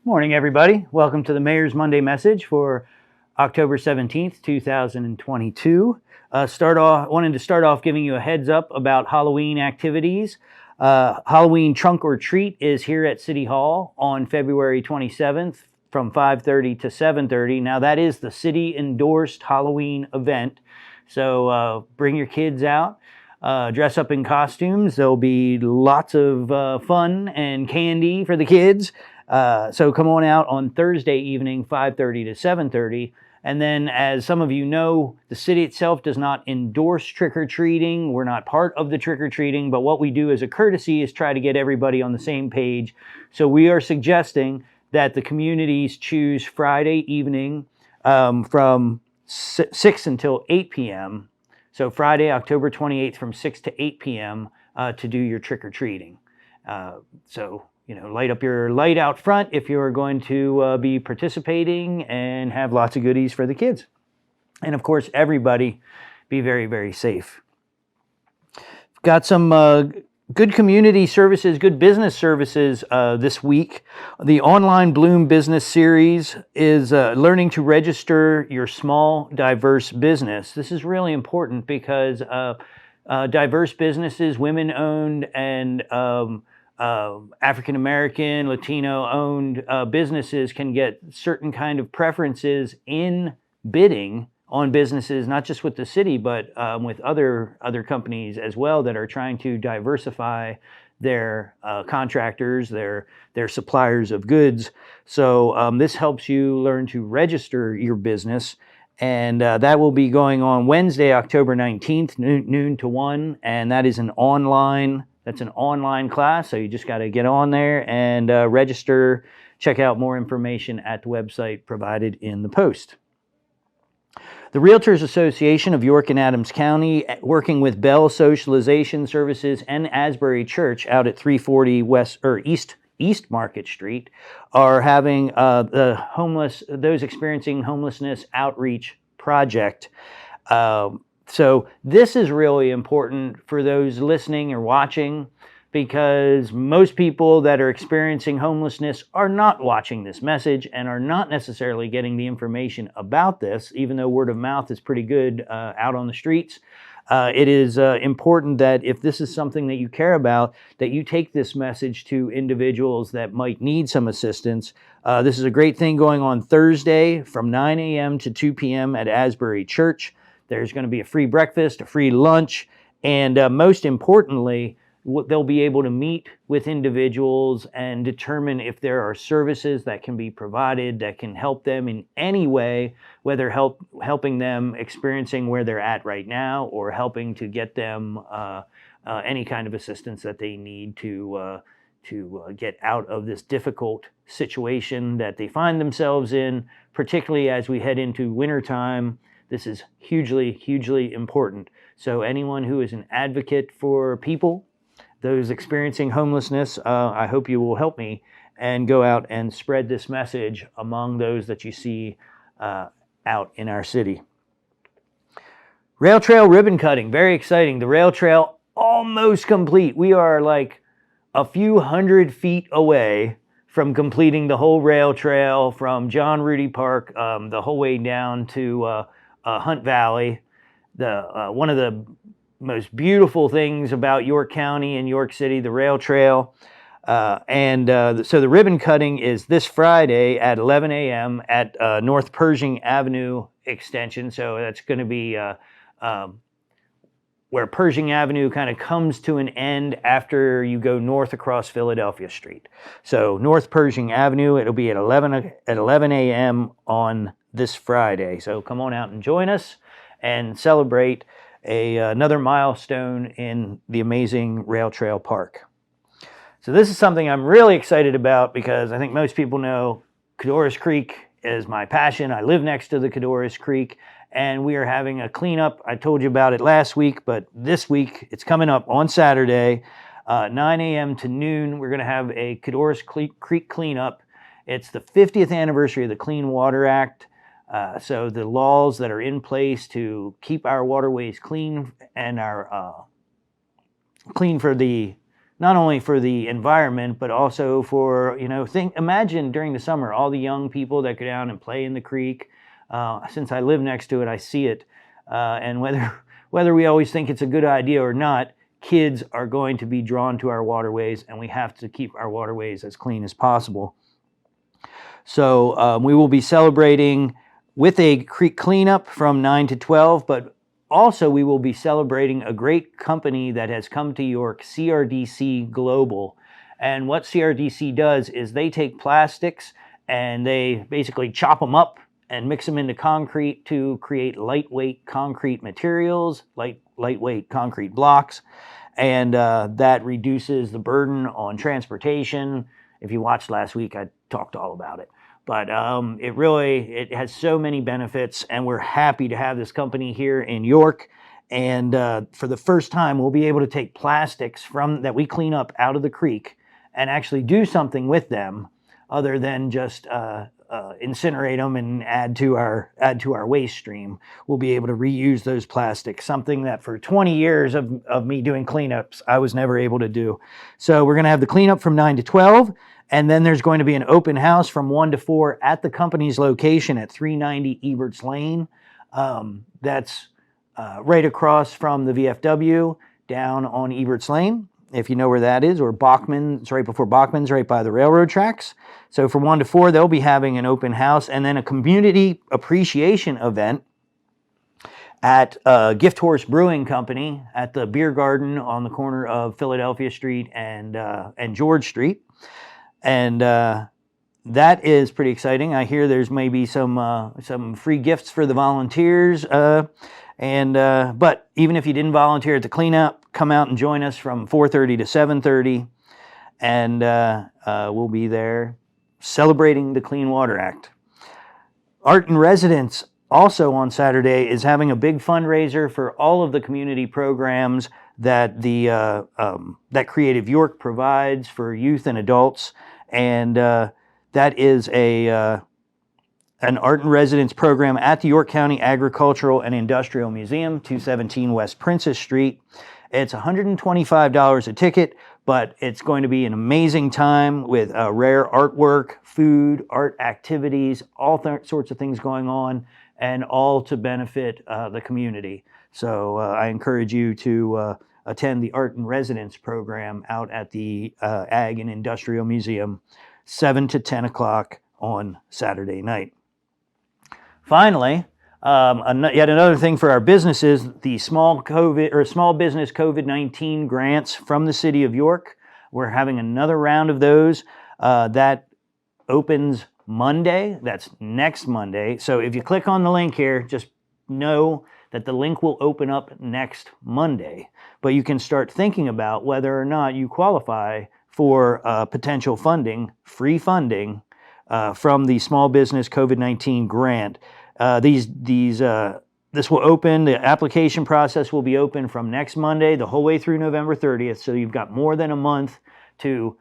Morning, everybody. Welcome to the Mayor's Monday Message for October 17th, 2022. Wanted to start off giving you a heads up about Halloween activities. Halloween Trunk or Treat is here at City Hall on February 27th from 5:30 to 7:30. Now, that is the city-endorsed Halloween event, so bring your kids out. Dress up in costumes. There'll be lots of fun and candy for the kids. So come on out on Thursday evening, 5:30 to 7:30. And then, as some of you know, the city itself does not endorse trick-or-treating. We're not part of the trick-or-treating, but what we do as a courtesy is try to get everybody on the same page. So we are suggesting that the communities choose Friday evening from 6 until 8 p.m. So Friday, October 28th from 6 to 8 p.m. To do your trick-or-treating. Light up your light out front if you're going to be participating and have lots of goodies for the kids. And of course, everybody be very, very safe. Got some good community services, good business services this week. The Online Bloom Business Series is learning to register your small, diverse business. This is really important because diverse businesses, women-owned and African American, Latino owned businesses can get certain kind of preferences in bidding on businesses, not just with the city, but with other companies as well that are trying to diversify their contractors, their suppliers of goods. So this helps you learn to register your business. And that will be going on Wednesday, October 19th, noon to 1. And that is an online class, so you just got to get on there and register. Check out more information at the website provided in the post. The Realtors Association of York and Adams County, working with Bell Socialization Services and Asbury Church out at 340 East Market Street, are having those experiencing homelessness outreach project. So this is really important for those listening or watching, because most people that are experiencing homelessness are not watching this message and are not necessarily getting the information about this, even though word of mouth is pretty good out on the streets. It is important that if this is something that you care about, that you take this message to individuals that might need some assistance. This is a great thing going on Thursday from 9 a.m. to 2 p.m. at Asbury Church. There's going to be a free breakfast, a free lunch, and most importantly, they'll be able to meet with individuals and determine if there are services that can be provided that can help them in any way, whether helping them experiencing where they're at right now or helping to get them any kind of assistance that they need to get out of this difficult situation that they find themselves in, particularly as we head into wintertime. This is hugely, hugely important. So anyone who is an advocate for people, those experiencing homelessness, I hope you will help me and go out and spread this message among those that you see out in our city. Rail trail ribbon cutting, very exciting. The rail trail almost complete. We are like a few hundred feet away from completing the whole rail trail from John Rudy Park the whole way down to Hunt Valley. One of the most beautiful things about York County and York City, the rail trail. So the ribbon cutting is this Friday at 11 a.m. at North Pershing Avenue Extension. So that's going to be where Pershing Avenue kind of comes to an end after you go north across Philadelphia Street. So North Pershing Avenue, it'll be at 11 a.m. on this Friday. So come on out and join us and celebrate another milestone in the amazing Rail Trail Park. So this is something I'm really excited about because I think most people know Codorus Creek is my passion. I live next to the Codorus Creek, and we are having a cleanup. I told you about it last week, but this week it's coming up on Saturday, 9 a.m. to noon. We're going to have a Codorus Creek cleanup. It's the 50th anniversary of the Clean Water Act. So the laws that are in place to keep our waterways clean and our clean for the not only for the environment, but also for, imagine during the summer, all the young people that go down and play in the creek. Since I live next to it, I see it. And whether we always think it's a good idea or not, kids are going to be drawn to our waterways, and we have to keep our waterways as clean as possible. So we will be celebrating with a creek cleanup from 9 to 12, but also we will be celebrating a great company that has come to York, CRDC Global. And what CRDC does is they take plastics and they basically chop them up and mix them into concrete to create lightweight concrete materials, lightweight concrete blocks. And that reduces the burden on transportation. If you watched last week, I talked all about it. But it has so many benefits, and we're happy to have this company here in York. And for the first time, we'll be able to take plastics that we clean up out of the creek and actually do something with them other than just incinerate them and add to our waste stream. We'll be able to reuse those plastics, something that for 20 years of me doing cleanups, I was never able to do. So we're going to have the cleanup from 9 to 12. And then there's going to be an open house from 1 to 4 at the company's location at 390 Eberts Lane. That's right across from the VFW down on Eberts Lane, if you know where that is, or Bachman. It's right before Bachman's, right by the railroad tracks. So from 1 to 4, they'll be having an open house and then a community appreciation event at Gift Horse Brewing Company at the beer garden on the corner of Philadelphia Street and George Street. And that is pretty exciting. I hear there's maybe some free gifts for the volunteers. But even if you didn't volunteer at the cleanup, come out and join us from 4:30 to 7:30, and we'll be there celebrating the Clean Water Act. Art in Residence also on Saturday is having a big fundraiser for all of the community programs that that Creative York provides for youth and adults. And that is an art in residence program at the York County Agricultural and Industrial Museum, 217 West Princess Street. It's $125 a ticket, but it's going to be an amazing time with rare artwork, food, art activities, all sorts of things going on, and all to benefit the community. So I encourage you to attend the Art in Residence program out at the Ag and Industrial Museum, 7 to 10 o'clock on Saturday night. Finally, yet another thing for our businesses, the small business COVID-19 grants from the City of York. We're having another round of those that opens Monday. That's next Monday. So if you click on the link here, just know that the link will open up next Monday. But you can start thinking about whether or not you qualify for potential funding, free funding from the Small Business COVID-19 grant. This will open, the application process will be open from next Monday the whole way through November 30th. So you've got more than a month to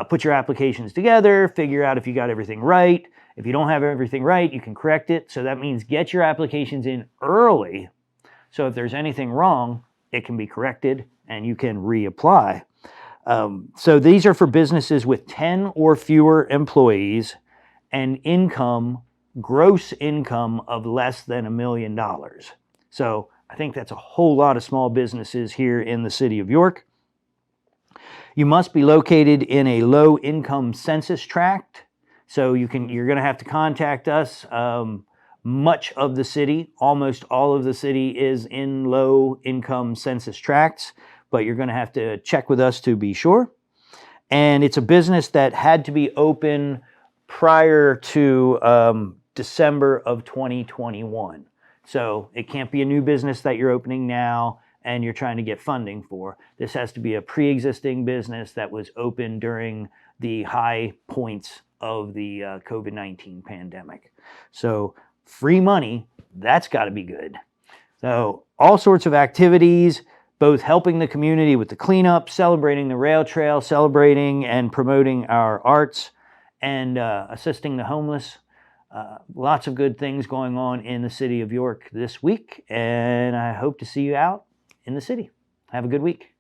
put your applications together, figure out if you got everything right. If you don't have everything right, you can correct it. So that means get your applications in early. So if there's anything wrong, it can be corrected and you can reapply. So these are for businesses with 10 or fewer employees and gross income of less than $1 million. So I think that's a whole lot of small businesses here in the City of York. You must be located in a low-income census tract. So you're going to have to contact us. Much of the city, almost all of the city is in low-income census tracts, but you're going to have to check with us to be sure. And it's a business that had to be open prior to December of 2021. So it can't be a new business that you're opening now and you're trying to get funding for. This has to be a pre-existing business that was open during the high points of the COVID-19 pandemic. So free money, that's got to be good. So all sorts of activities, both helping the community with the cleanup, celebrating the rail trail, celebrating and promoting our arts, and assisting the homeless. Lots of good things going on in the City of York this week, and I hope to see you out in the city. Have a good week.